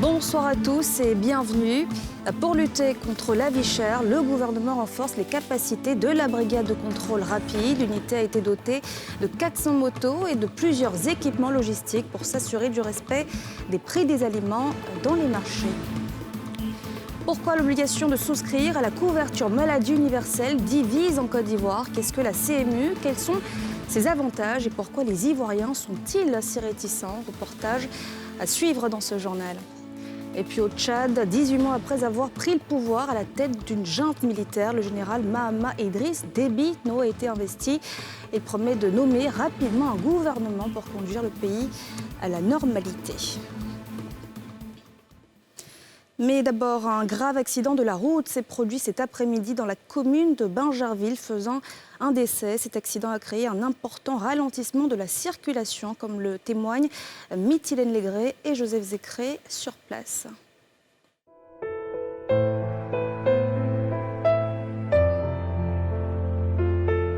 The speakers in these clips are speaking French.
Bonsoir à tous et bienvenue. Pour lutter contre la vie chère, le gouvernement renforce les capacités de la brigade de contrôle rapide. L'unité a été dotée de 400 motos et de plusieurs équipements logistiques pour s'assurer du respect des prix des aliments dans les marchés. Pourquoi l'obligation de souscrire à la couverture maladie universelle divise en Côte d'Ivoire? Qu'est-ce que la CMU? Quels sont ses avantages et pourquoi les Ivoiriens sont-ils si réticents? Reportage à suivre dans ce journal. Et puis au Tchad, 18 mois après avoir pris le pouvoir à la tête d'une junte militaire, le général Mahama Idriss Déby Itno a été investi et promet de nommer rapidement un gouvernement pour conduire le pays à la normalité. Mais d'abord, un grave accident de la route s'est produit cet après-midi dans la commune de Bingerville, faisant un décès. Cet accident a créé un important ralentissement de la circulation, comme le témoignent Mithilène Légré et Joseph Zécré sur place.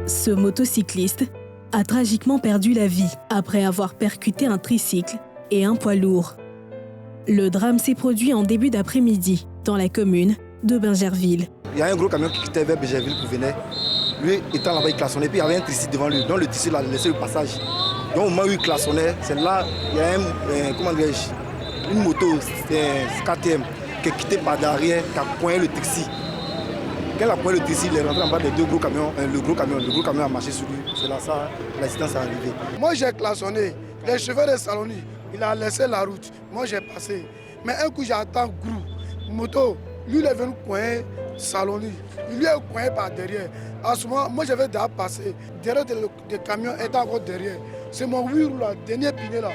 Ce motocycliste a tragiquement perdu la vie après avoir percuté un tricycle et un poids lourd. Le drame s'est produit en début d'après-midi dans la commune de Bingerville. Il y a un gros camion qui quittait vers Bingerville qui venait. Lui étant là-bas, il klaxonnait, puis il y avait un tricycle devant lui. Donc le tricycle a laissé le passage. Donc au moment où il klaxonnait, c'est là, il y a une moto, c'est un KTM, qui est quitté par derrière, qui a poigné le taxi. Quand il a poigné le taxi, il est rentré en bas des deux gros camions. Le gros camion a marché sur lui. C'est là ça, l'accident s'est arrivé. Moi j'ai klaxonné, le chauffeur de Saloni, il a laissé la route. Moi j'ai passé. Mais un coup j'attends gros, moto, lui il est venu coincer Saloni. Il lui est coincé par derrière. À ce moment, moi j'avais déjà passé. Derrière le camion était encore derrière. C'est mon 8 roues là, dernier piné là.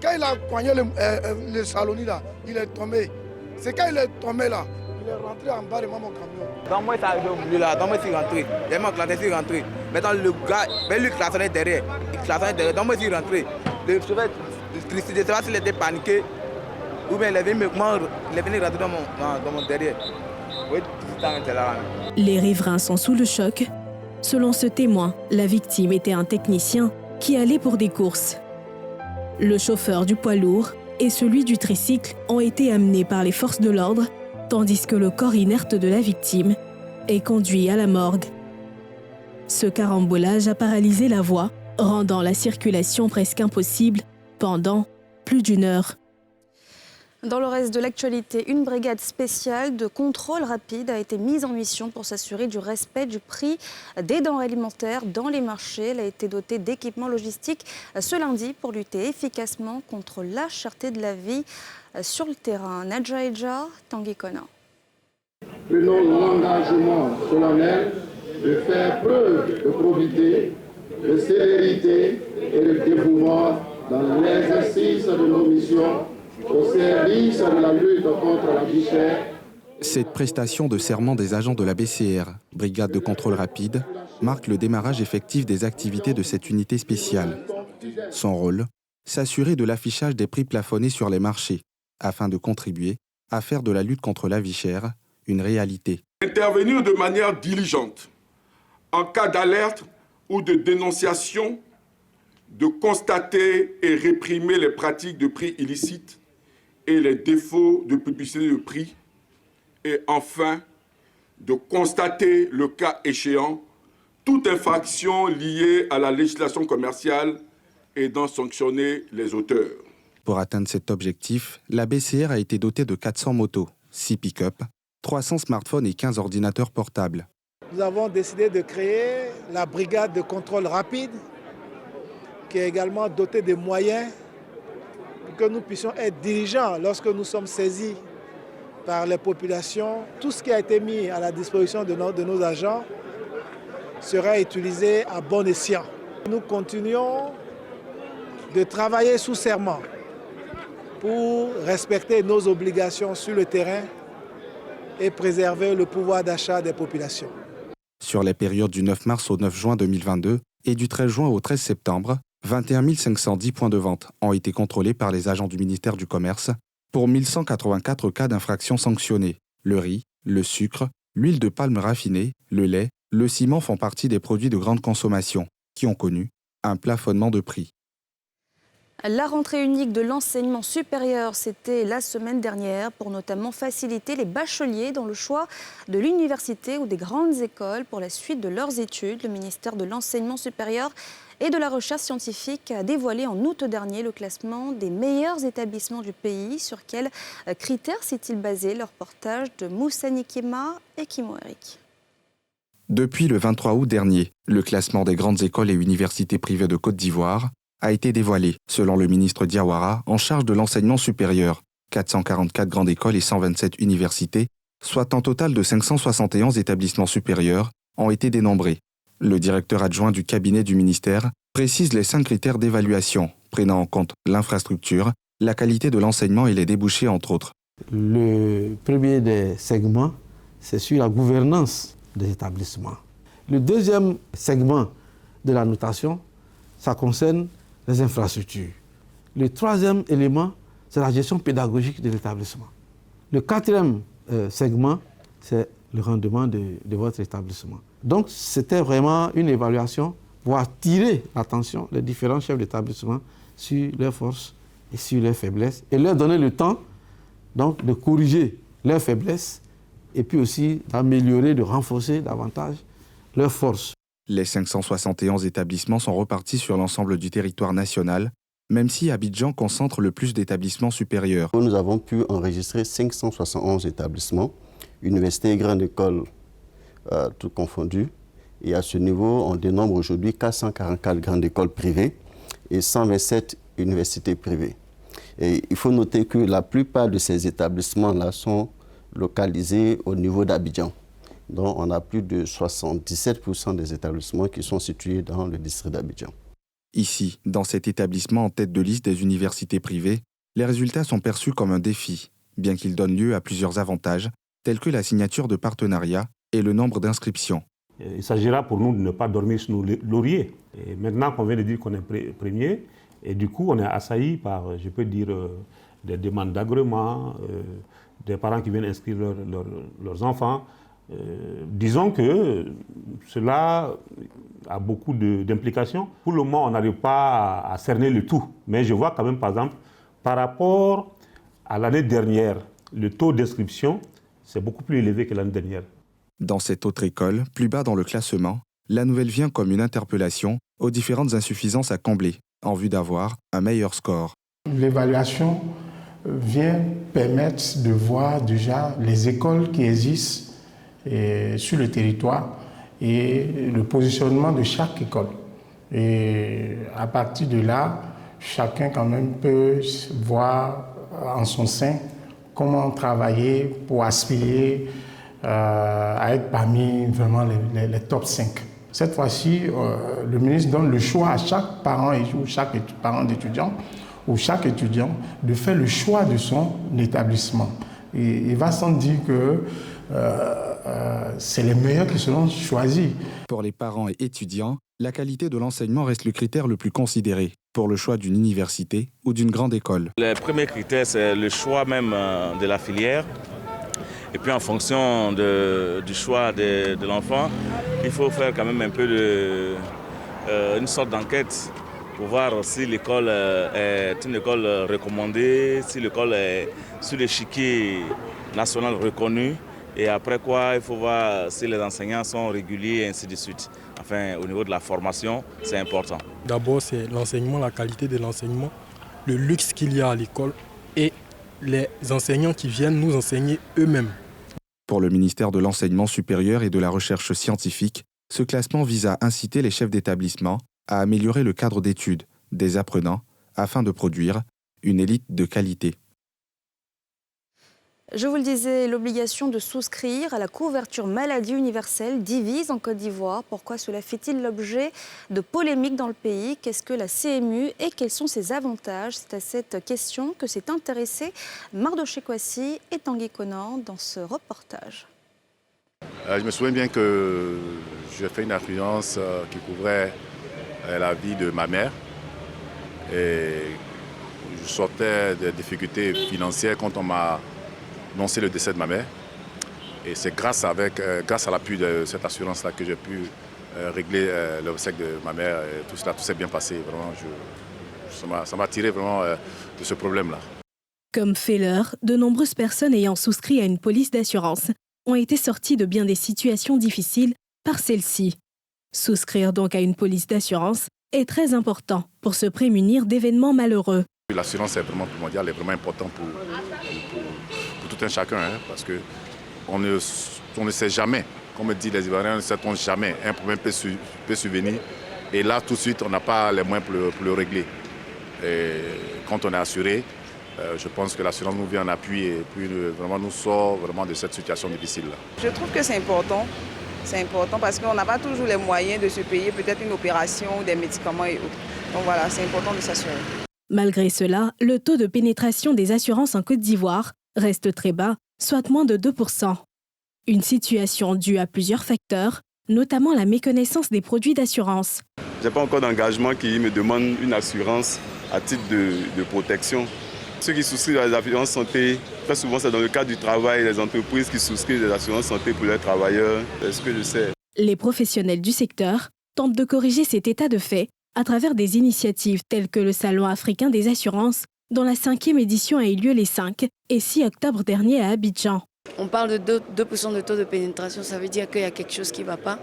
Quand il a coigné le Saloni là, il est tombé. C'est quand il est tombé là, il est rentré en bas de mon camion. Dans moi, ça arrive au milieu là, dans moi, je suis rentré. J'ai mon classé, je suis rentré. Maintenant, le gars, lui klaxonnait derrière. Il klaxonnait derrière, dans moi, je suis rentré. Le chauffeur, je ne sais pas s'il était paniqué ou bien il est venu rentrer dans mon derrière. Oui, tout le temps, il était là. Les riverains sont sous le choc. Selon ce témoin, la victime était un technicien qui allait pour des courses. Le chauffeur du poids lourd et celui du tricycle ont été amenés par les forces de l'ordre, tandis que le corps inerte de la victime est conduit à la morgue. Ce carambolage a paralysé la voie, rendant la circulation presque impossible pendant plus d'une heure. Dans le reste de l'actualité, une brigade spéciale de contrôle rapide a été mise en mission pour s'assurer du respect du prix des denrées alimentaires dans les marchés. Elle a été dotée d'équipements logistiques ce lundi pour lutter efficacement contre la cherté de la vie sur le terrain. Nadja Eja, Tanguy Kona. Prenons l'engagement solennel de faire preuve de probité, de célérité et de dévouement dans l'exercice de nos missions au service de la lutte contre la vie chère. Cette prestation de serment des agents de la BCR, Brigade de contrôle rapide, marque le démarrage effectif des activités de cette unité spéciale. Son rôle, s'assurer de l'affichage des prix plafonnés sur les marchés, afin de contribuer à faire de la lutte contre la vie chère une réalité. Intervenir de manière diligente en cas d'alerte ou de dénonciation, de constater et réprimer les pratiques de prix illicites et les défauts de publicité de prix, et enfin, de constater, le cas échéant, toute infraction liée à la législation commerciale et d'en sanctionner les auteurs. Pour atteindre cet objectif, la BCR a été dotée de 400 motos, 6 pick-up, 300 smartphones et 15 ordinateurs portables. Nous avons décidé de créer la brigade de contrôle rapide, qui est également dotée de moyens pour que nous puissions être diligents lorsque nous sommes saisis par les populations. Tout ce qui a été mis à la disposition de nos agents sera utilisé à bon escient. Nous continuons de travailler sous serment pour respecter nos obligations sur le terrain et préserver le pouvoir d'achat des populations. Sur les périodes du 9 mars au 9 juin 2022 et du 13 juin au 13 septembre, 21 510 points de vente ont été contrôlés par les agents du ministère du Commerce pour 1184 cas d'infraction sanctionnés. Le riz, le sucre, l'huile de palme raffinée, le lait, le ciment font partie des produits de grande consommation qui ont connu un plafonnement de prix. La rentrée unique de l'enseignement supérieur, c'était la semaine dernière pour notamment faciliter les bacheliers dans le choix de l'université ou des grandes écoles pour la suite de leurs études. Le ministère de l'Enseignement supérieur et de la Recherche scientifique a dévoilé en août dernier le classement des meilleurs établissements du pays. Sur quels critères s'est-il basé? Le reportage de Moussa Nikema et Kimo Eric. Depuis le 23 août dernier, le classement des grandes écoles et universités privées de Côte d'Ivoire a été dévoilé, selon le ministre Diawara, en charge de l'enseignement supérieur. 444 grandes écoles et 127 universités, soit un total de 571 établissements supérieurs, ont été dénombrés. Le directeur adjoint du cabinet du ministère précise les 5 critères d'évaluation, prenant en compte l'infrastructure, la qualité de l'enseignement et les débouchés, entre autres. Le premier des segments, c'est sur la gouvernance des établissements. Le deuxième segment de la notation, ça concerne les infrastructures. Le troisième élément, c'est la gestion pédagogique de l'établissement. Le quatrième segment, c'est le rendement de votre établissement. Donc, c'était vraiment une évaluation pour attirer l'attention des différents chefs d'établissement sur leurs forces et sur leurs faiblesses et leur donner le temps donc, de corriger leurs faiblesses et puis aussi d'améliorer, de renforcer davantage leurs forces. Les 571 établissements sont repartis sur l'ensemble du territoire national, même si Abidjan concentre le plus d'établissements supérieurs. Nous avons pu enregistrer 571 établissements, universités et grandes écoles, tout confondues. Et à ce niveau, on dénombre aujourd'hui 444 grandes écoles privées et 127 universités privées. Et il faut noter que la plupart de ces établissements-là sont localisés au niveau d'Abidjan. Donc on a plus de 77% des établissements qui sont situés dans le district d'Abidjan. Ici, dans cet établissement en tête de liste des universités privées, les résultats sont perçus comme un défi, bien qu'ils donnent lieu à plusieurs avantages, tels que la signature de partenariats et le nombre d'inscriptions. Il s'agira pour nous de ne pas dormir sur nos lauriers. Et maintenant qu'on vient de dire qu'on est premier, et du coup on est assailli par, je peux dire, des demandes d'agrément, des parents qui viennent inscrire leurs enfants. Disons que cela a beaucoup d'implications. Pour le moment, on n'arrive pas à cerner le tout. Mais je vois quand même, par exemple, par rapport à l'année dernière, le taux d'inscription, c'est beaucoup plus élevé que l'année dernière. Dans cette autre école, plus bas dans le classement, la nouvelle vient comme une interpellation aux différentes insuffisances à combler, en vue d'avoir un meilleur score. L'évaluation vient permettre de voir déjà les écoles qui existent sur le territoire et le positionnement de chaque école. Et à partir de là, chacun quand même peut voir en son sein comment travailler pour aspirer à être parmi vraiment les top 5. Cette fois-ci, le ministre donne le choix à chaque parent ou chaque parent d'étudiant ou chaque étudiant de faire le choix de son établissement. Et il va sans dire que c'est les meilleurs qui seront choisis. Pour les parents et étudiants, la qualité de l'enseignement reste le critère le plus considéré pour le choix d'une université ou d'une grande école. Le premier critère, c'est le choix même de la filière. Et puis en fonction du choix de l'enfant, il faut faire quand même un peu une sorte d'enquête pour voir si l'école est une école recommandée, si l'école est sur l'échiquier national reconnu. Et après quoi, il faut voir si les enseignants sont réguliers et ainsi de suite. Enfin, au niveau de la formation, c'est important. D'abord, c'est l'enseignement, la qualité de l'enseignement, le luxe qu'il y a à l'école et les enseignants qui viennent nous enseigner eux-mêmes. Pour le ministère de l'Enseignement supérieur et de la Recherche scientifique, ce classement vise à inciter les chefs d'établissement à améliorer le cadre d'études des apprenants afin de produire une élite de qualité. Je vous le disais, l'obligation de souscrire à la couverture maladie universelle divise en Côte d'Ivoire. Pourquoi cela fait-il l'objet de polémiques dans le pays? Qu'est-ce que la CMU et quels sont ses avantages? C'est à cette question que s'est intéressé Mardoché Kwasi et Tanguy Conan dans ce reportage. Je me souviens bien que j'ai fait une affluence qui couvrait la vie de ma mère. Et je sortais des difficultés financières quand on m'a annoncé le décès de ma mère. Et c'est grâce à l'appui de cette assurance-là que j'ai pu régler l'obsèque de ma mère. Et tout s'est bien passé. Vraiment, ça m'a tiré vraiment de ce problème-là. Comme Feller, de nombreuses personnes ayant souscrit à une police d'assurance ont été sorties de bien des situations difficiles par celle-ci. Souscrire donc à une police d'assurance est très important pour se prémunir d'événements malheureux. L'assurance est vraiment primordiale, est vraiment important pour tout un chacun, hein, parce qu'on ne sait jamais, comme dit les Ivoiriens, on ne sait jamais, un problème peut survenir. Et là, tout de suite, on n'a pas les moyens pour le régler. Et quand on est assuré, je pense que l'assurance nous vient en appui et puis vraiment nous sort vraiment de cette situation difficile-là. Je trouve que c'est important. C'est important parce qu'on n'a pas toujours les moyens de se payer peut-être une opération ou des médicaments et autres. Donc voilà, c'est important de s'assurer. Malgré cela, le taux de pénétration des assurances en Côte d'Ivoire reste très bas, soit moins de 2%. Une situation due à plusieurs facteurs, notamment la méconnaissance des produits d'assurance. Je n'ai pas encore d'engagement qui me demande une assurance à titre de protection. Ceux qui souscrivent à des assurances santé, très souvent c'est dans le cadre du travail, les entreprises qui souscrivent des assurances santé pour leurs travailleurs, c'est ce que je sais. Les professionnels du secteur tentent de corriger cet état de fait à travers des initiatives telles que le Salon africain des assurances, dont la 5e édition a eu lieu les 5 et 6 octobre dernier à Abidjan. On parle de 2% de taux de pénétration, ça veut dire qu'il y a quelque chose qui ne va pas.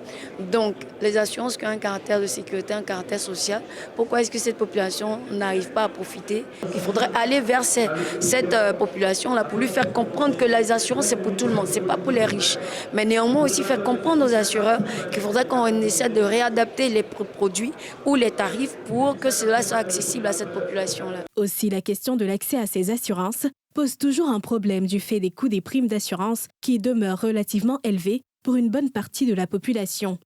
Donc, les assurances qui ont un caractère de sécurité, un caractère social, pourquoi est-ce que cette population n'arrive pas à profiter? Il faudrait aller vers cette population-là pour lui faire comprendre que les assurances, c'est pour tout le monde, ce n'est pas pour les riches. Mais néanmoins aussi faire comprendre aux assureurs qu'il faudrait qu'on essaie de réadapter les produits ou les tarifs pour que cela soit accessible à cette population-là. Aussi, la question de l'accès à ces assurances pose toujours un problème du fait des coûts des primes d'assurance qui demeurent relativement élevés pour une bonne partie de la population.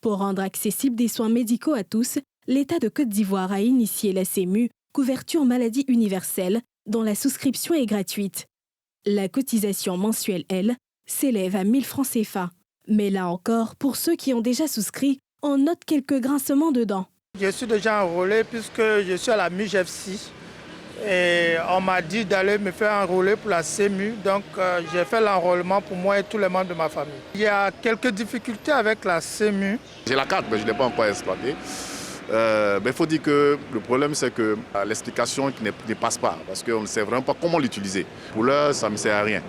Pour rendre accessibles des soins médicaux à tous, l'État de Côte d'Ivoire a initié la CEMU, couverture maladie universelle, dont la souscription est gratuite. La cotisation mensuelle, elle, s'élève à 1 000 francs CFA. Mais là encore, pour ceux qui ont déjà souscrit, on note quelques grincements de dents. Je suis déjà enrôlé puisque je suis à la MIGFC. Et on m'a dit d'aller me faire enrôler pour la CEMU, donc j'ai fait l'enrôlement pour moi et tous les membres de ma famille. Il y a quelques difficultés avec la CEMU. J'ai la carte, mais je ne l'ai pas encore exploitée. Mais il faut dire que le problème, c'est que l'explication ne passe pas, parce qu'on ne sait vraiment pas comment l'utiliser. Pour l'heure, ça ne me sert à rien.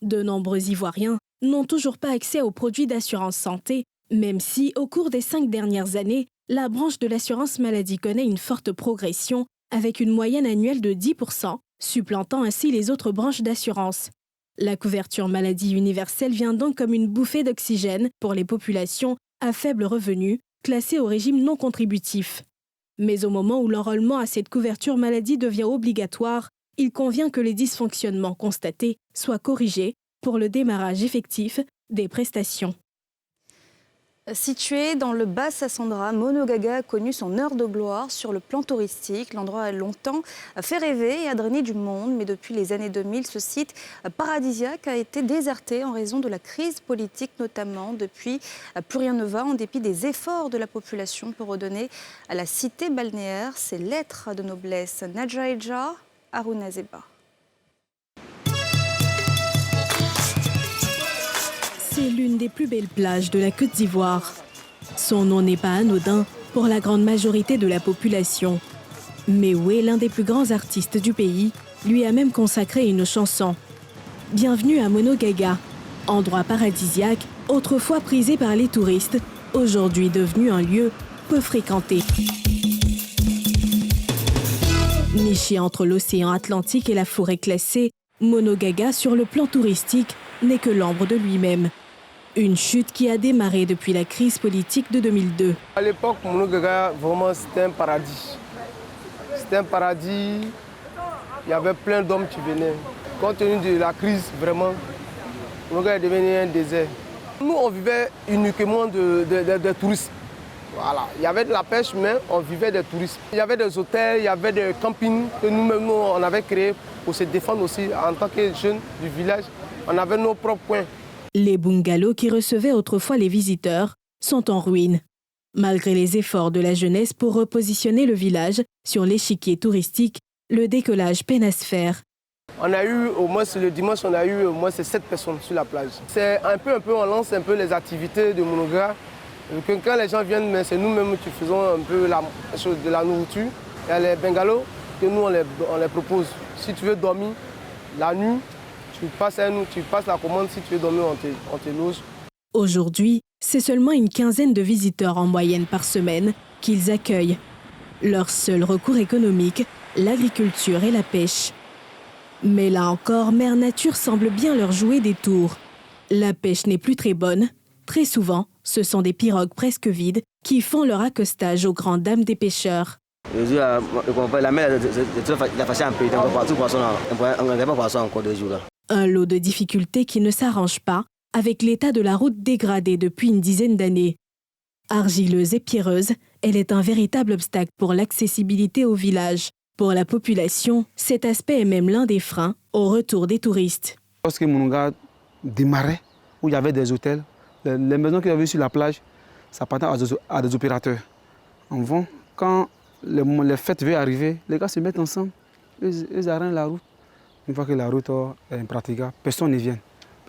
De nombreux Ivoiriens n'ont toujours pas accès aux produits d'assurance santé, même si, au cours des 5 dernières années, la branche de l'assurance maladie connaît une forte progression, avec une moyenne annuelle de 10%, supplantant ainsi les autres branches d'assurance. La couverture maladie universelle vient donc comme une bouffée d'oxygène pour les populations à faible revenu, classées au régime non contributif. Mais au moment où l'enrôlement à cette couverture maladie devient obligatoire, il convient que les dysfonctionnements constatés soient corrigés pour le démarrage effectif des prestations. Situé dans le Bas-Sassandra, Monogaga a connu son heure de gloire sur le plan touristique. L'endroit a longtemps fait rêver et a drainé du monde, mais depuis les années 2000, ce site paradisiaque a été déserté en raison de la crise politique notamment. Depuis, plus rien ne va en dépit des efforts de la population pour redonner à la cité balnéaire ses lettres de noblesse. Nadjaïdja, Harouna Zeba. C'est l'une des plus belles plages de la Côte d'Ivoire. Son nom n'est pas anodin pour la grande majorité de la population. Méoué, l'un des plus grands artistes du pays, lui a même consacré une chanson. Bienvenue à Monogaga, endroit paradisiaque, autrefois prisé par les touristes, aujourd'hui devenu un lieu peu fréquenté. Niché entre l'océan Atlantique et la forêt classée, Monogaga, sur le plan touristique, n'est que l'ombre de lui-même. Une chute qui a démarré depuis la crise politique de 2002. À l'époque, Monogaga, vraiment, c'était un paradis. C'était un paradis. Il y avait plein d'hommes qui venaient. Compte tenu de la crise, vraiment, Monogaga est devenu un désert. Nous, on vivait uniquement de touristes. Voilà. Il y avait de la pêche, mais on vivait des touristes. Il y avait des hôtels, il y avait des campings que nous-mêmes, on avait créés pour se défendre aussi en tant que jeunes du village. On avait nos propres coins. Les bungalows qui recevaient autrefois les visiteurs sont en ruine. Malgré les efforts de la jeunesse pour repositionner le village sur l'échiquier touristique, le décollage peine à se faire. On a eu au moins le dimanche, on a eu au moins 7 personnes sur la plage. C'est un peu, on lance un peu les activités de Monogra. Quand les gens viennent, c'est nous-mêmes qui faisons un peu de la nourriture. Il y a les bungalows que nous on les propose. Si tu veux dormir la nuit, tu passes la commande. Si tu veux dormir, on te loge. Aujourd'hui, c'est seulement une quinzaine de visiteurs en moyenne par semaine qu'ils accueillent. Leur seul recours économique, l'agriculture et la pêche. Mais là encore, Mère Nature semble bien leur jouer des tours. La pêche n'est plus très bonne. Très souvent, ce sont des pirogues presque vides qui font leur accostage aux grandes dames des pêcheurs. La mer est facile à payer, on pas poisson encore 2 jours. Un lot de difficultés qui ne s'arrange pas avec l'état de la route dégradée depuis une dizaine d'années. Argileuse et pierreuse, elle est un véritable obstacle pour l'accessibilité au village. Pour la population, cet aspect est même l'un des freins au retour des touristes. Lorsque Monoga démarrait, où il y avait des hôtels, les maisons qu'il y avait sur la plage, ça appartenait à des opérateurs. En vont, quand les fêtes veulent arriver, les gars se mettent ensemble, ils arrêtent la route. Une fois que la route est impraticable, personne ne vient.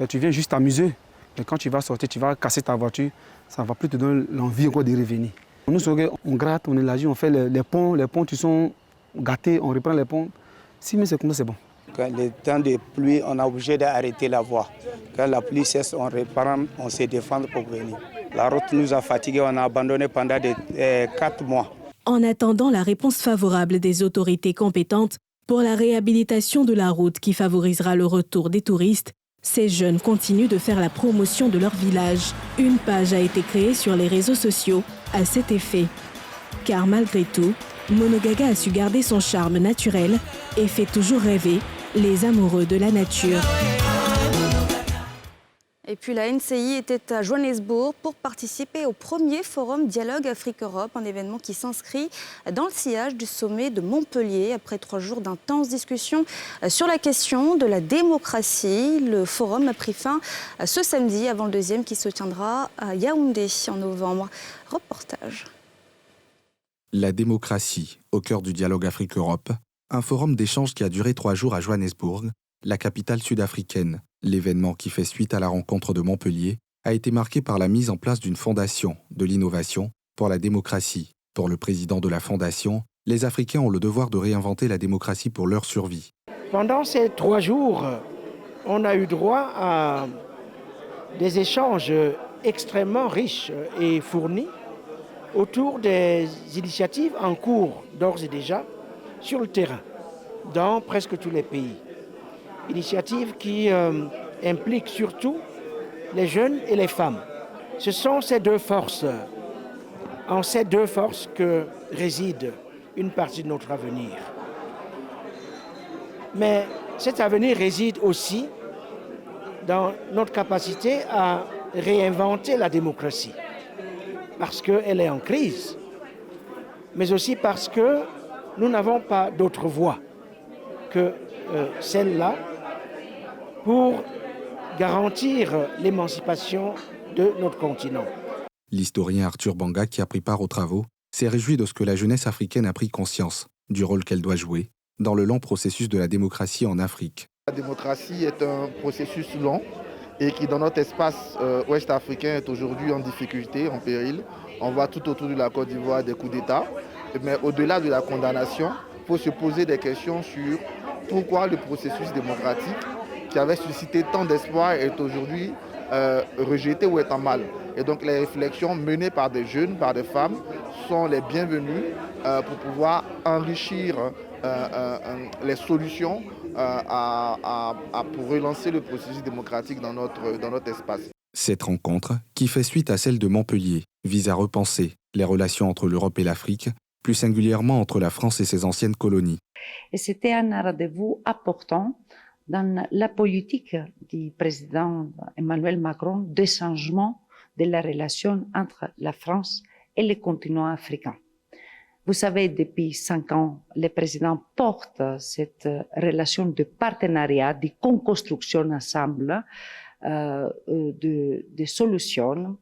Tu viens juste t'amuser. Mais quand tu vas sortir, tu vas casser ta voiture, ça ne va plus te donner l'envie encore de revenir. Nous, on gratte, on élargit, on fait les ponts qui sont gâtés, on reprend les ponts. Si mais c'est comme ça, c'est bon. Quand le temps de pluie, on est obligé d'arrêter la voie. Quand la pluie cesse, on reprend, on se défend pour venir. La route nous a fatigués, on a abandonné pendant 4 mois. En attendant la réponse favorable des autorités compétentes pour la réhabilitation de la route qui favorisera le retour des touristes, ces jeunes continuent de faire la promotion de leur village. Une page a été créée sur les réseaux sociaux à cet effet. Car malgré tout, Monogaga a su garder son charme naturel et fait toujours rêver les amoureux de la nature. Et puis la NCI était à Johannesburg pour participer au premier forum Dialogue Afrique-Europe, un événement qui s'inscrit dans le sillage du sommet de Montpellier. Après 3 jours d'intenses discussions sur la question de la démocratie, le forum a pris fin ce samedi avant le deuxième qui se tiendra à Yaoundé en novembre. Reportage. La démocratie, au cœur du Dialogue Afrique-Europe, un forum d'échange qui a duré 3 jours à Johannesburg, la capitale sud-africaine. L'événement qui fait suite à la rencontre de Montpellier a été marqué par la mise en place d'une fondation de l'innovation pour la démocratie. Pour le président de la fondation, les Africains ont le devoir de réinventer la démocratie pour leur survie. Pendant ces 3 jours, on a eu droit à des échanges extrêmement riches et fournis autour des initiatives en cours d'ores et déjà sur le terrain, dans presque tous les pays. Initiatives qui impliquent surtout les jeunes et les femmes. Ce sont ces 2 forces, en ces 2 forces que réside une partie de notre avenir. Mais cet avenir réside aussi dans notre capacité à réinventer la démocratie, parce qu'elle est en crise, mais aussi parce que nous n'avons pas d'autre voie que celle-là pour garantir l'émancipation de notre continent. L'historien Arthur Banga, qui a pris part aux travaux, s'est réjoui de ce que la jeunesse africaine a pris conscience du rôle qu'elle doit jouer dans le lent processus de la démocratie en Afrique. La démocratie est un processus long et qui, dans notre espace ouest africain, est aujourd'hui en difficulté, en péril. On voit tout autour de la Côte d'Ivoire des coups d'État. Mais au-delà de la condamnation, il faut se poser des questions sur pourquoi le processus démocratique qui avait suscité tant d'espoir est aujourd'hui rejeté ou est en mal. Et donc les réflexions menées par des jeunes, par des femmes, sont les bienvenues pour pouvoir enrichir les solutions pour relancer le processus démocratique dans notre espace. Cette rencontre, qui fait suite à celle de Montpellier, vise à repenser les relations entre l'Europe et l'Afrique, plus singulièrement entre la France et ses anciennes colonies. Et c'était un rendez-vous important dans la politique du président Emmanuel Macron de changement de la relation entre la France et le continent africain. Vous savez, depuis 5 ans, le président porte cette relation de partenariat, de co-construction ensemble, de solutions.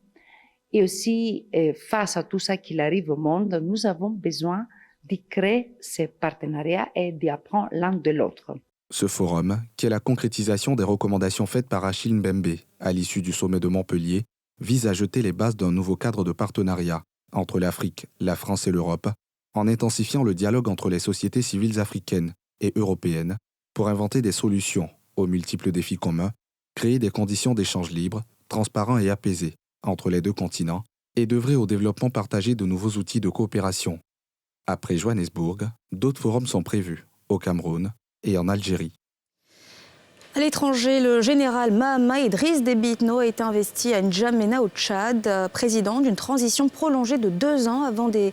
Et aussi, face à tout ça qui arrive au monde, nous avons besoin de créer ces partenariats et d'apprendre l'un de l'autre. Ce forum, qui est la concrétisation des recommandations faites par Achille Mbembe à l'issue du sommet de Montpellier, vise à jeter les bases d'un nouveau cadre de partenariat entre l'Afrique, la France et l'Europe, en intensifiant le dialogue entre les sociétés civiles africaines et européennes pour inventer des solutions aux multiples défis communs, créer des conditions d'échange libres, transparents et apaisés entre les deux continents et d'œuvrer au développement partagé de nouveaux outils de coopération. Après Johannesburg, d'autres forums sont prévus au Cameroun et en Algérie. À l'étranger, le général Mahama Idriss Déby Itno a été investi à N'Djamena au Tchad, président d'une transition prolongée de 2 ans avant des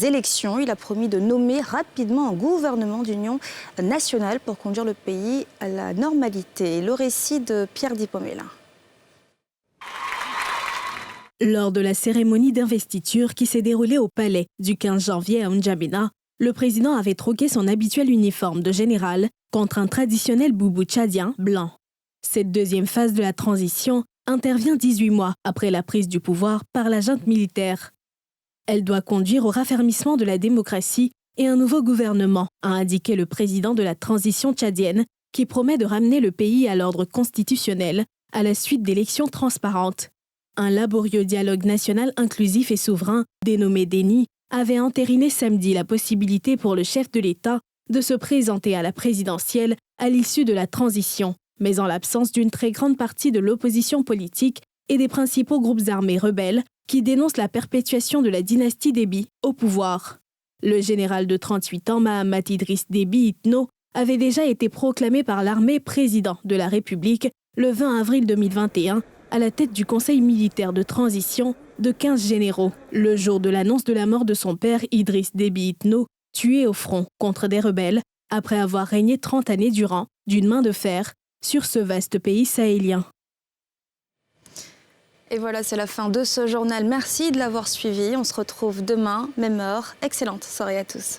élections. Il a promis de nommer rapidement un gouvernement d'union nationale pour conduire le pays à la normalité. Le récit de Pierre Dipomela. Lors de la cérémonie d'investiture qui s'est déroulée au palais du 15 janvier à N'Djamena, le président avait troqué son habituel uniforme de général contre un traditionnel boubou tchadien blanc. Cette deuxième phase de la transition intervient 18 mois après la prise du pouvoir par la junte militaire. Elle doit conduire au raffermissement de la démocratie et un nouveau gouvernement, a indiqué le président de la transition tchadienne, qui promet de ramener le pays à l'ordre constitutionnel à la suite d'élections transparentes. Un laborieux dialogue national inclusif et souverain, dénommé DENI, avait entériné samedi la possibilité pour le chef de l'État de se présenter à la présidentielle à l'issue de la transition, mais en l'absence d'une très grande partie de l'opposition politique et des principaux groupes armés rebelles qui dénoncent la perpétuation de la dynastie Déby au pouvoir. Le général de 38 ans, Mahamat Idriss Déby Itno, avait déjà été proclamé par l'armée président de la République le 20 avril 2021 à la tête du Conseil militaire de transition de 15 généraux, le jour de l'annonce de la mort de son père Idriss Déby Itno, tué au front contre des rebelles après avoir régné 30 années durant, d'une main de fer, sur ce vaste pays sahélien. Et voilà, c'est la fin de ce journal. Merci de l'avoir suivi. On se retrouve demain, même heure. Excellente soirée à tous.